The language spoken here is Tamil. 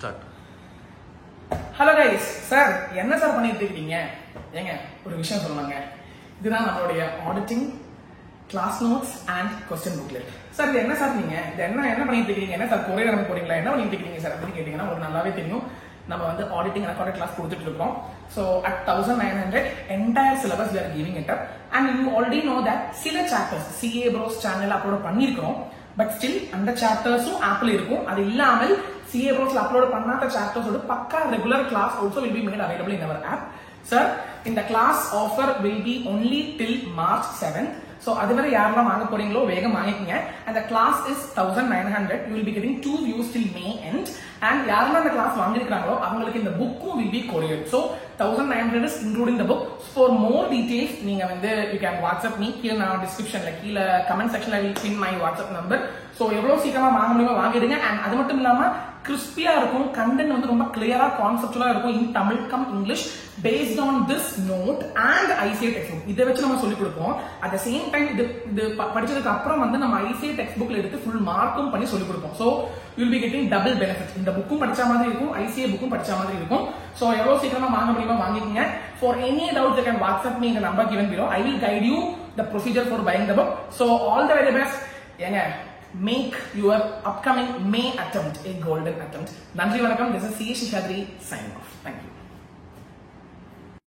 Start. Hello guys, sir, என்ன சார் பண்ணிட்டு இருக்கீங்க? ஏங்க ஒரு விஷயம் சொல்லுவாங்க. இதுதான் நம்மளுடைய auditing class notes and question booklet. Sir இது என்ன சார் நீங்க இது என்ன பண்ணிட்டு இருக்கீங்க? என்ன சார் கொரியர் அனுப்ப போறீங்களா? என்ன பண்ணிட்டு இருக்கீங்க சார் அப்படின்னு கேட்டீங்கன்னா உங்களுக்கு நல்லாவே தெரியும். நம்ம வந்து ஆடிட்டிங் ரெக்கார்டட் கிளாஸ் கொடுத்துட்டு இருக்கோம். So at 1900 entire syllabus we are giving it up and you already know that சில chapters CA Bros channel upload பண்ணிருக்கோம். But still அந்த chaptersம் ஆப்ல இருக்கும். அது இல்லாமல் CA Bros அப்லோட் பண்ணாத chapters ஓட பக்கா regular class also will be made available in our app. Sir, in the class offer will be only till March 7th. So அதுவரை யாரெல்லாம் வாங்க போறீங்களோ வேகம் வாங்கிக்கங்க. And the class is 1900. You will be getting 2 views till May end. And யாரெல்லாம் அந்த class வாங்கிருக்காங்களோ அவங்களுக்கு இந்த புக்கும் will be couriered. So 1900 is including the book. For more details நீங்க வந்து you can WhatsApp me. கீழ நான் descriptionல கீழ comment sectionல will pin my WhatsApp number. So எவ்வளவு சீக்கிரமா வாங்க முடியுமோ வாங்கிடுங்க. And அது மட்டும் இல்லாம கிறிஸ்பியா இருக்கும், கண்டென்ட் வந்து ரொம்ப கிளியரா கான்செப்டுவலா இருக்கும் in Tamil come English based on this note and ICA textbook. இதை வச்சு நம்ம சொல்லி கொடுப்போம். At the same time இது படிச்சதுக்கு அப்புறம் வந்து நம்ம ICA textbookல எடுத்து full மார்க்கும் பண்ணி சொல்லி கொடுப்போம். So you will be getting double benefit. இந்த புக்கும் படிச்ச மாதிரி இருக்கும், ICA புக்கும் படிச்ச மாதிரி இருக்கும். So எவ்வளவு சீக்கிரமா வாங்க முடியுமோ வாங்கிக்கங்க. For any doubts you can WhatsApp me in the number given below. I will guide you the procedure for buying the book. So all the very best. ஏங்க make your upcoming May attempt a golden attempt. Nandri vanakkam. This is C. Shishadri signing off. Thank you.